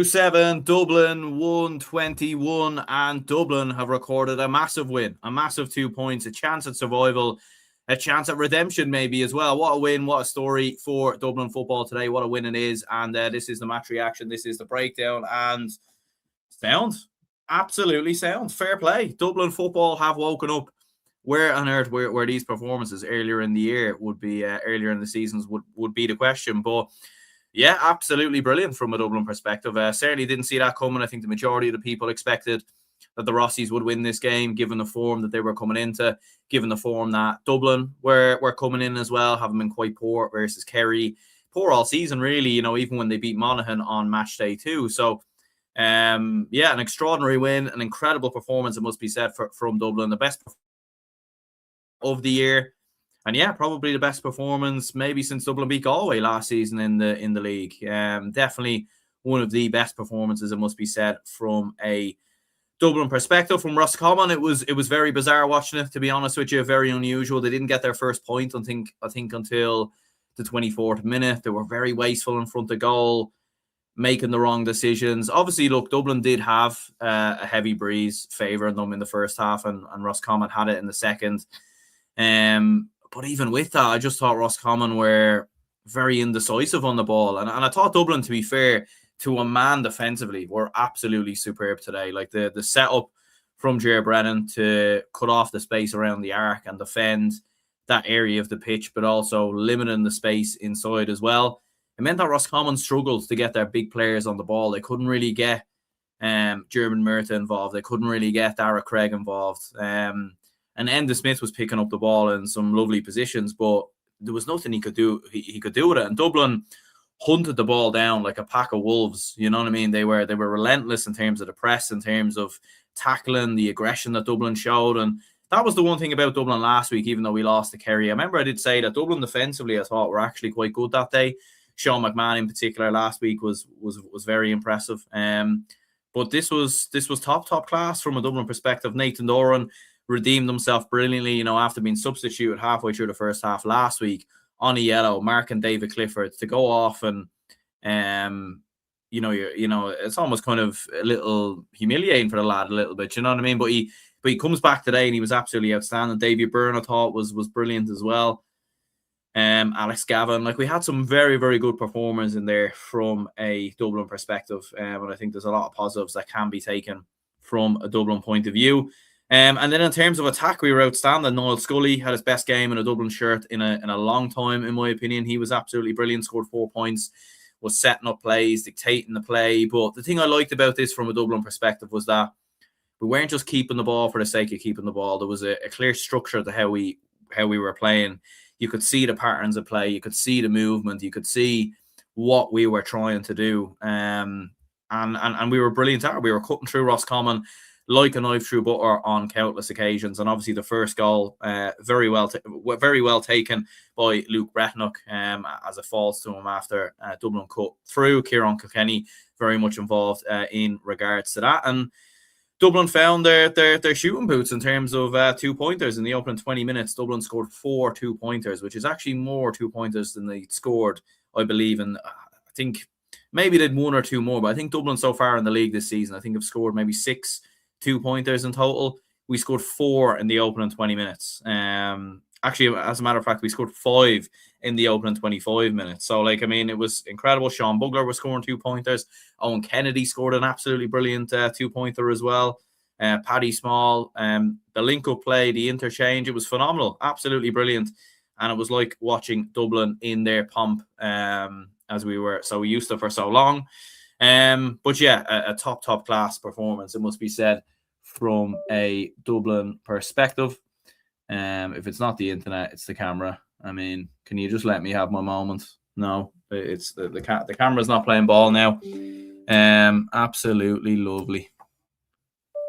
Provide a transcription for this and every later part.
7, Dublin 121, and Dublin have recorded a massive win, a massive 2 points, a chance at survival, a chance at redemption maybe as well. What a win, what a story for Dublin football today, what a win it is. And this is the match reaction, this is the breakdown, and sound, absolutely sound, fair play. Dublin football have woken up. Where on earth were these performances earlier in the year would be, earlier in the seasons would be the question, but yeah, absolutely brilliant from a Dublin perspective. Certainly didn't see that coming. I think the majority of the people expected that the Rossies would win this game, given the form that they were coming into, given the form that Dublin were coming in as well, having been quite poor versus Kerry. Poor all season, really, even when they beat Monaghan on match day 2. So, an extraordinary win, an incredible performance, it must be said, from Dublin. The best of the year. And yeah, probably the best performance maybe since Dublin beat Galway last season in the league. Definitely one of the best performances, it must be said, from a Dublin perspective. From Roscommon, it was very bizarre watching it, to be honest with you. Very unusual. They didn't get their first point, I think until the 24th minute. They were very wasteful in front of goal, making the wrong decisions. Obviously, look, Dublin did have a heavy breeze favouring them in the first half, and Roscommon had it in the second. But even with that, I just thought Roscommon were very indecisive on the ball. And I thought Dublin, to be fair, to a man defensively, were absolutely superb today. Like the setup from Ger Brennan to cut off the space around the arc and defend that area of the pitch, but also limiting the space inside as well. It meant that Roscommon struggled to get their big players on the ball. They couldn't really get German Murtagh involved. They couldn't really get Dara Craig involved. And Enda Smith was picking up the ball in some lovely positions, but there was nothing he could do. He could do with it. And Dublin hunted the ball down like a pack of wolves. You know what I mean? They were relentless in terms of the press, in terms of tackling, the aggression that Dublin showed. And that was the one thing about Dublin last week, even though we lost to Kerry. I remember I did say that Dublin defensively, I thought, were actually quite good that day. Sean McMahon in particular last week was very impressive. But this was top class from a Dublin perspective. Nathan Doran redeemed himself brilliantly, after being substituted halfway through the first half last week on a yellow, marking David Clifford to go off, and it's almost kind of a little humiliating for the lad a little bit, you know what I mean? But he comes back today and he was absolutely outstanding. David Byrne, I thought, was brilliant as well. Alex Gavin, we had some very, very good performers in there from a Dublin perspective, and I think there's a lot of positives that can be taken from a Dublin point of view. And then in terms of attack, we were outstanding. Noel Scully had his best game in a Dublin shirt in a long time, in my opinion. He was absolutely brilliant, scored 4 points, was setting up plays, dictating the play. But the thing I liked about this from a Dublin perspective was that we weren't just keeping the ball for the sake of keeping the ball. There was a clear structure to how we were playing. You could see the patterns of play. You could see the movement. You could see what we were trying to do. And we were brilliant at it. We were cutting through Roscommon like a knife through butter on countless occasions. And obviously the first goal, very well taken by Luke Bretnock, as it falls to him after Dublin cut through. Kieran Kilkenny very much involved in regards to that. And Dublin found their shooting boots in terms of 2-pointers in the opening 20 minutes. Dublin scored 4 2-pointers, which is actually more 2-pointers than they scored, I believe. And I think maybe they'd 1 or 2 more, but I think Dublin so far in the league this season, I think have scored maybe 6 2-pointers in total. We scored 4 in the opening 20 minutes. Actually, as a matter of fact, we scored 5 in the opening 25 minutes. So, it was incredible. Sean Bugler was scoring 2-pointers. Owen Kennedy scored an absolutely brilliant 2-pointer as well. Paddy Small, the link-up play, the interchange, it was phenomenal. Absolutely brilliant. And it was like watching Dublin in their pomp, as we were so used to for so long. But yeah, a top class performance, it must be said, from a Dublin perspective. If it's not the internet, it's the camera. I mean, can you just let me have my moment? No, it's the camera's not playing ball now. Absolutely lovely.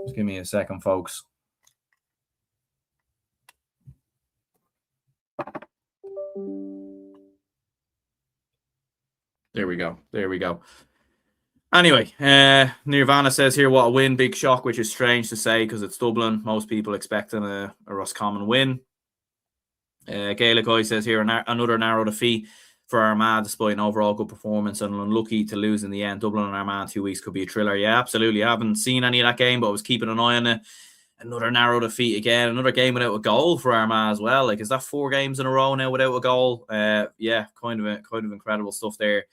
Just give me a second, folks. There we go. Anyway, Nirvana says here, what a win, big shock, which is strange to say because it's Dublin. Most people expecting a Roscommon win. Gaelic Eye says here, another narrow defeat. for Armagh, despite an overall good performance and unlucky to lose in the end. Dublin and Armagh in 2 weeks could be a thriller. Yeah, absolutely. I haven't seen any of that game, but I was keeping an eye on it. Another narrow defeat again. Another game without a goal for Armagh as well. Like, is that 4 games in a row now without a goal? Yeah, kind of incredible stuff there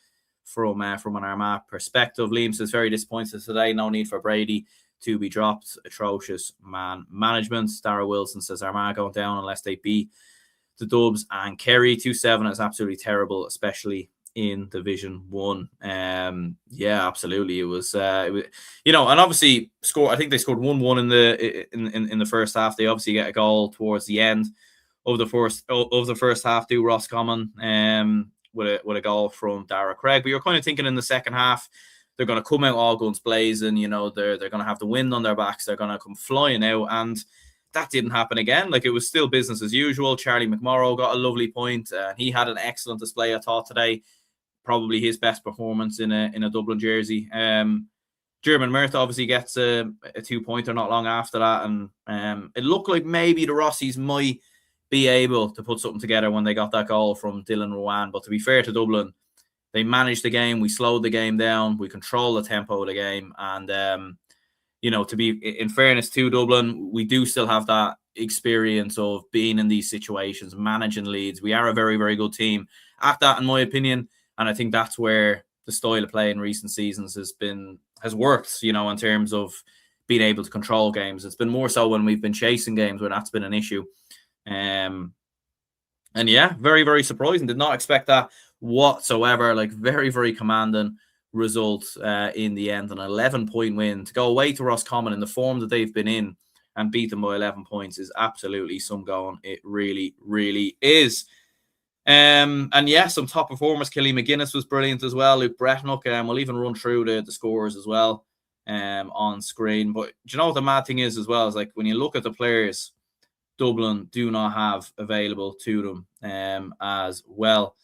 from an Armagh perspective. Liam says very disappointed today. No need for Brady to be dropped. Atrocious man management. Dara Wilson says Armagh going down unless they beat the Dubs and Kerry. 2-7 is absolutely terrible, especially in Division 1. Yeah, absolutely. It was and obviously I think they scored 1-1 in the first half. They obviously get a goal towards the end of the first half to Roscommon with a goal from Dara Craig. But you're kind of thinking in the second half they're going to come out all guns blazing. They're going to have the wind on their backs. They're going to come flying out, and that didn't happen again. Like, it was still business as usual. Charlie McMorrow got a lovely point. He had an excellent display, I thought, today. Probably his best performance in a Dublin jersey. German Murtha obviously gets a 2-pointer not long after that, and it looked like maybe the Rossies might be able to put something together when they got that goal from Dylan Rowan. But to be fair to Dublin, they managed the game. We slowed the game down. We controlled the tempo of the game, and to be in fairness to Dublin, we do still have that experience of being in these situations, managing leads. We are a very, very good team at that, in my opinion. And I think that's where the style of play in recent seasons has worked, in terms of being able to control games. It's been more so when we've been chasing games where that's been an issue. And yeah, very, very surprising. Did not expect that whatsoever. Like, very, very commanding result in the end. An 11-point win to go away to Roscommon in the form that they've been in and beat them by 11 points is absolutely some going. It really, really is. And yeah, some top performers. Kelly McGuinness was brilliant as well. Luke Bretnock, we'll even run through the scores as well on screen. But do you know what the mad thing is as well? Is like, when you look at the players Dublin do not have available to them as well.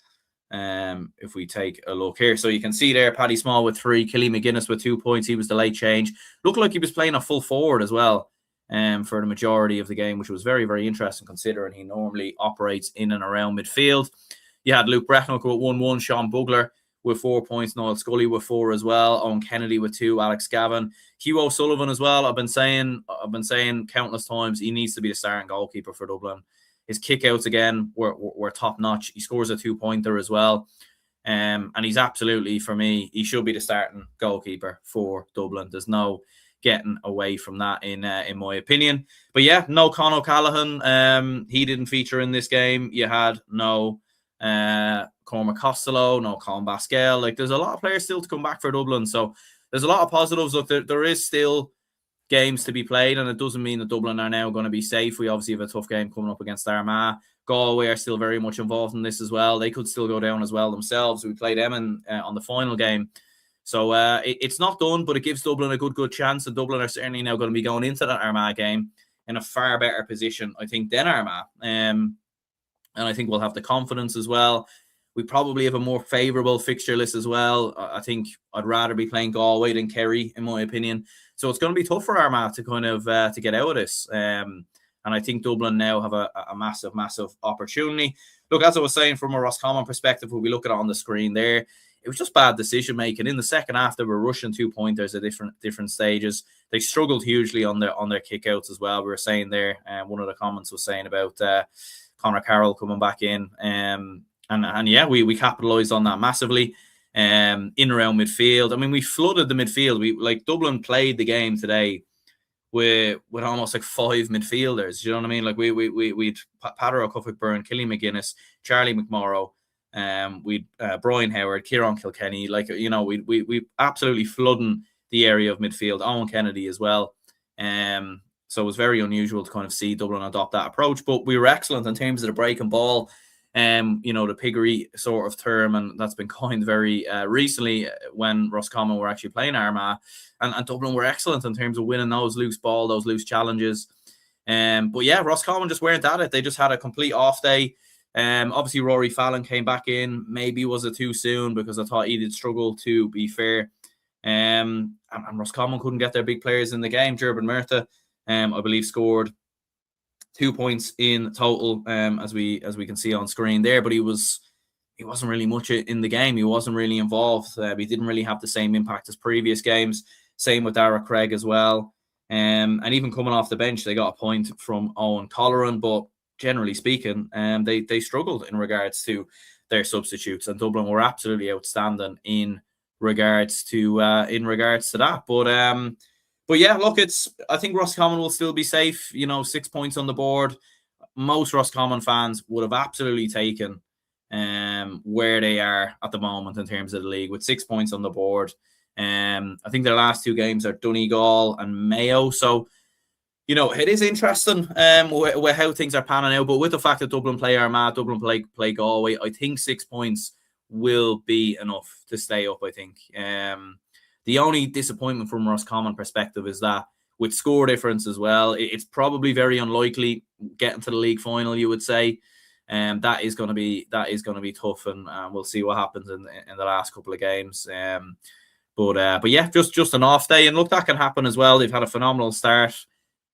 If we take a look here, so you can see there, Paddy Small with 3, Kelly McGuinness with 2 points. He was the late change. Looked like he was playing a full forward as well for the majority of the game, which was very, very interesting considering he normally operates in and around midfield. You had Luke Bretnock with 1-1, Sean Bugler with 4 points, Noel Scully with 4 as well, Owen Kennedy with 2, Alex Gavin, Hugh O'Sullivan as well. I've been saying countless times he needs to be the starting goalkeeper for Dublin. His kickouts again were top notch. He scores a 2-pointer as well. And he's absolutely, for me, he should be the starting goalkeeper for Dublin. There's no getting away from that in my opinion. But yeah, no Con O'Callaghan. He didn't feature in this game. You had no Cormac Costello, no Colin Basquel. Like, there's a lot of players still to come back for Dublin. So there's a lot of positives. Look, there is still games to be played, and it doesn't mean that Dublin are now going to be safe. We obviously have a tough game coming up against Armagh. Galway are still very much involved in this as well. They could still go down as well themselves. We played them on the final game. So it's not done, but it gives Dublin a good chance. And Dublin are certainly now going to be going into that Armagh game in a far better position, I think, than Armagh. And I think we'll have the confidence as well. We probably have a more favourable fixture list as well. I think I'd rather be playing Galway than Kerry, in my opinion. So it's going to be tough for Armagh to kind of to get out of this. And I think Dublin now have a massive, massive opportunity. Look, as I was saying, from a Roscommon perspective, when we look at it on the screen there, it was just bad decision making. In the second half, they were rushing 2-pointers at different stages. They struggled hugely on their kickouts as well. We were saying there, one of the comments was saying about Conor Carroll coming back in. And yeah, we capitalised on that massively. In around midfield. I mean, we flooded the midfield. Dublin played the game today with almost like 5 midfielders. You know what I mean? Like, we'd Patrick O'Cufford-Byrne, Killy McGuinness, Charlie McMorrow, we'd Brian Howard, Kieran Kilkenny. We absolutely flooding the area of midfield. Owen Kennedy as well. So it was very unusual to kind of see Dublin adopt that approach. But we were excellent in terms of the breaking ball. The piggery sort of term, and that's been coined very recently when Roscommon were actually playing Armagh, and Dublin were excellent in terms of winning those loose challenges. But yeah, Roscommon just weren't at it. They just had a complete off day. Obviously Rory Fallon came back in. Maybe was it too soon, because I thought he did struggle, to be fair. And Roscommon couldn't get their big players in the game. Gerben Murtha, I believe, scored 2 points in total, as we can see on screen there. But he was he wasn't really much in the game. He wasn't really involved. He didn't really have the same impact as previous games. Same with Dara Craig as well. And even coming off the bench, they got a point from Owen Colleran, but generally speaking, they struggled in regards to their substitutes, and Dublin were absolutely outstanding in regards to that. But yeah, look, I think Roscommon will still be safe. 6 points on the board. Most Roscommon fans would have absolutely taken where they are at the moment in terms of the league with 6 points on the board. I think their last 2 games are Donegal and Mayo. So, it is interesting with how things are panning out. But with the fact that Dublin play Armagh, Dublin play Galway, I think 6 points will be enough to stay up, I think. The only disappointment from Roscommon perspective is that with score difference as well, it's probably very unlikely getting to the league final, you would say. That is going to be tough, and we'll see what happens in the last couple of games. But yeah, just an off day, and look, that can happen as well. They've had a phenomenal start.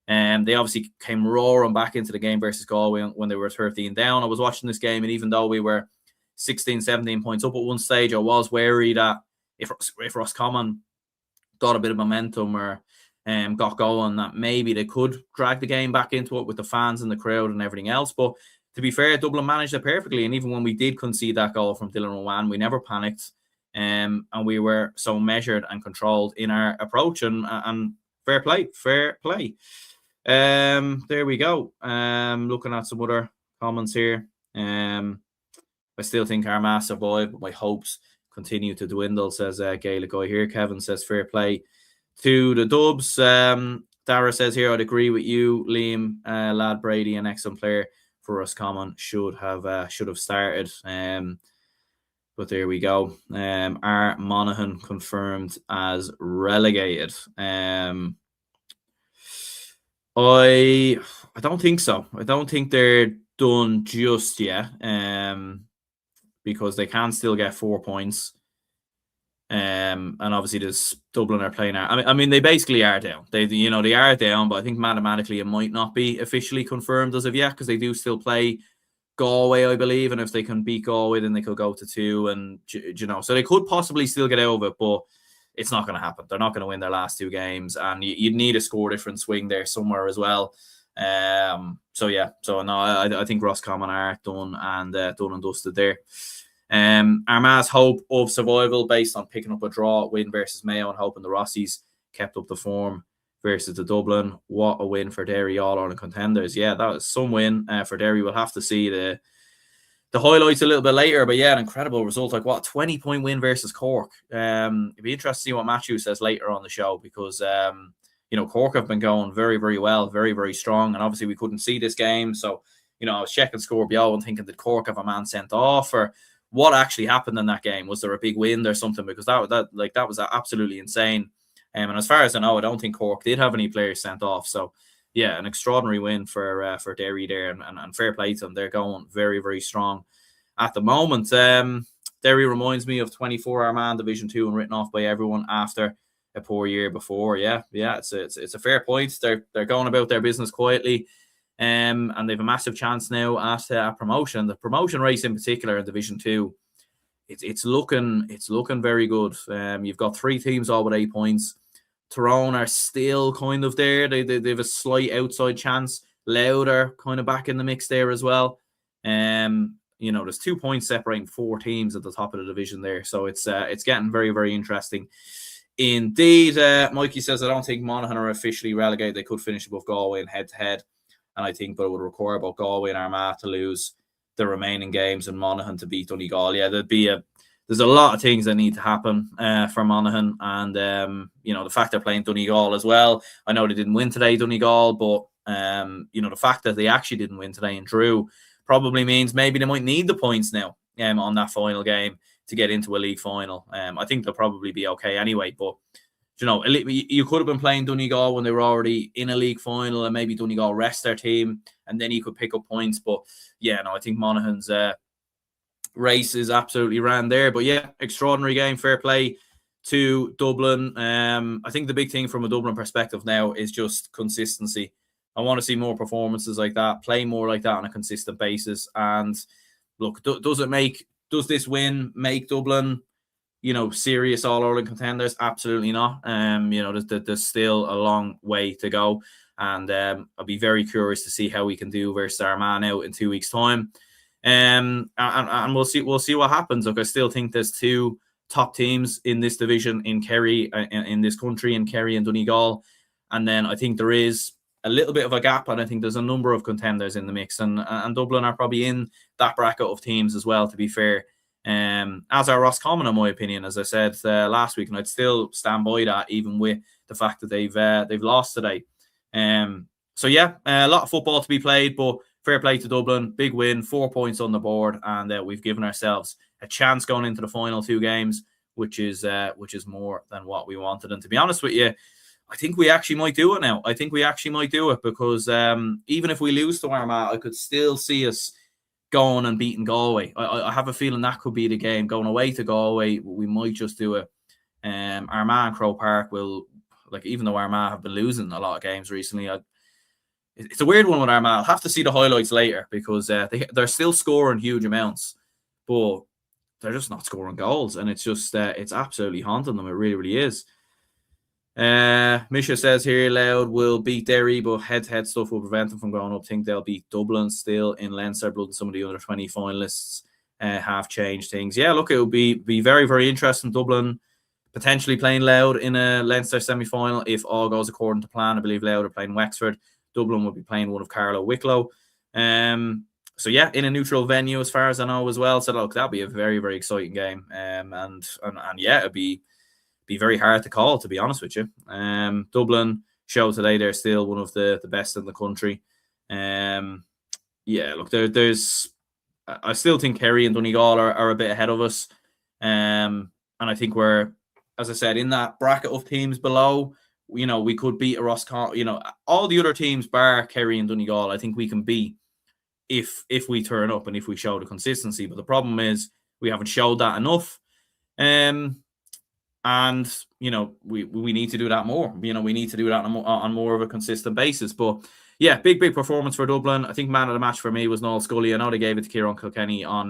They obviously came roaring back into the game versus Galway when they were 13 down. I was watching this game, and even though we were 16, 17 points up at one stage, I was wary that if Roscommon got a bit of momentum or got going, that maybe they could drag the game back into it with the fans and the crowd and everything else. But to be fair, Dublin managed it perfectly. And even when we did concede that goal from Dylan Rowan, we never panicked. And we were so measured and controlled in our approach. And fair play. There we go. Looking at some other comments here. I still think Armagh survive, but my hopes continue to dwindle, says Gaelic guy here. Kevin says fair play to the Dubs. Dara says here, I'd agree with you, Liam. Lad Brady, an excellent player for Roscommon, should have started. But there we go. Are Monaghan confirmed as relegated? I don't think so. I don't think they're done just yet. Because they can still get 4 points. And obviously there's Dublin are playing out. I mean, they basically are down. They are down, but I think mathematically it might not be officially confirmed as of yet, because they do still play Galway, I believe. And if they can beat Galway, then they could go to 2, and so they could possibly still get out of it, but it's not going to happen. They're not going to win their last 2 games, and you'd need a score difference swing there somewhere as well. So no, I think Roscommon are done and dusted there. Armagh's hope of survival based on picking up a draw win versus Mayo and hoping the Rossies kept up the form versus the Dublin. What a win for Derry, all Ireland contenders. Yeah, that was some win for Derry. We'll have to see the highlights a little bit later, but yeah, an incredible result. Like, what, a 20-point win versus Cork. It'd be interesting to see what Matthew says later on the show, because Cork have been going very, very well, very, very strong, and obviously we couldn't see this game. So, I was checking Scorpio and thinking, did Cork have a man sent off, or what actually happened in that game? Was there a big wind or something? Because that was absolutely insane. And as far as I know, I don't think Cork did have any players sent off. So, yeah, an extraordinary win for Derry there, and fair play to them. They're going very, very strong at the moment. Derry reminds me of 24 Armagh Division 2 and written off by everyone after a poor year before. Yeah, it's a fair point. They're going about their business quietly, and they have a massive chance now at promotion. The promotion race in particular in Division 2, it's looking very good. You've got 3 teams all with 8 points. Tyrone are still kind of there. They have a slight outside chance. Louder kind of back in the mix there as well. There's 2 points separating 4 teams at the top of the division there. So it's getting very, very interesting indeed. Mikey says, I don't think Monaghan are officially relegated. They could finish above Galway in head-to-head. And I think that it would require both Galway and Armagh to lose the remaining games and Monaghan to beat Donegal. Yeah, there's a lot of things that need to happen for Monaghan. And, the fact they're playing Donegal as well. I know they didn't win today, Donegal, but, the fact that they actually didn't win today and drew probably means maybe they might need the points now on that final game to get into a league final. I think they'll probably be okay anyway. But, you could have been playing Donegal when they were already in a league final, and maybe Donegal rest their team, and then you could pick up points. But, yeah, no, I think Monaghan's race is absolutely ran there. But yeah, extraordinary game. Fair play to Dublin. I think the big thing from a Dublin perspective now is just consistency. I want to see more performances like that, play more like that on a consistent basis. And look, does it make Does this win make Dublin, serious All-Ireland contenders? Absolutely not. There's still a long way to go. And I'll be very curious to see how we can do versus Armagh out in 2 weeks' time. And we'll see what happens. Look, I still think there's two top teams in this division in Kerry, in this country, in Kerry and Donegal. And then I think there is a little bit of a gap, and I think there's a number of contenders in the mix. And Dublin are probably in that bracket of teams as well, to be fair. As are Roscommon, in my opinion, as I said last week, and I'd still stand by that, even with the fact that they've lost today. So yeah, a lot of football to be played, but fair play to Dublin. Big win, 4 points on the board, and we've given ourselves a chance going into the final 2 games, which is more than what we wanted. And to be honest with you, I think we actually might do it now. I think we actually might do it because even if we lose to Armagh, I could still see us going and beating Galway. I have a feeling that could be the game. Going away to Galway, we might just do it. Armagh and Croke Park will, even though Armagh have been losing a lot of games recently, it's a weird one with Armagh. I'll have to see the highlights later because they're still scoring huge amounts, but they're just not scoring goals, and it's just it's absolutely haunting them. It really, really is. Misha says here, Loud will beat Derry, but head-to-head stuff will prevent them from going up. Think they'll beat Dublin still in Leinster. Blood and some of the under 20 finalists have changed things. Yeah, look, it will be very, very interesting. Dublin potentially playing Loud in a Leinster semi-final if all goes according to plan. I believe Loud are playing Wexford. Dublin will be playing one of Carlow Wicklow. So yeah, in a neutral venue as far as I know as well. So look, that'll be a very, very exciting game. And yeah, it'll be very hard to call, to be honest with you. Dublin show today they're still one of the best in the country. Yeah, look, there's I still think Kerry and Donegal are a bit ahead of us. And I think we're, as I said, in that bracket of teams below. We could beat a Roscommon. All the other teams bar Kerry and Donegal, I think we can beat if we turn up and if we show the consistency. But the problem is we haven't showed that enough. And we need to do that more. We need to do that on more of a consistent basis. But yeah, big performance for Dublin. I think man of the match for me was Noel Scully. I know they gave it to Kieran Kilkenny on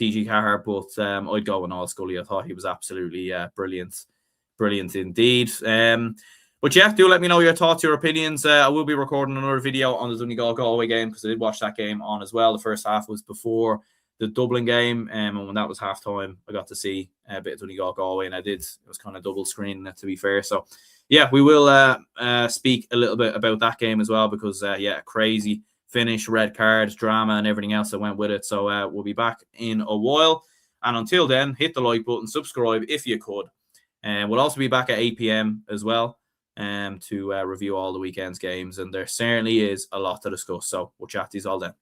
TG Cahar, but I'd go with Noel Scully. I thought he was absolutely brilliant indeed. But yeah, do let me know your thoughts, your opinions. I will be recording another video on the Donegal Galway game because I did watch that game on as well. The first half was before the Dublin game, and when that was halftime, I got to see a bit of Donegal Galway, and it was kind of double screening it, to be fair. So yeah, we will speak a little bit about that game as well because yeah, crazy finish, red card, drama, and everything else that went with it. So we'll be back in a while, and until then, hit the like button, subscribe if you could, and we'll also be back at 8 p.m. as well to review all the weekend's games, and there certainly is a lot to discuss. So we'll chat to you all then.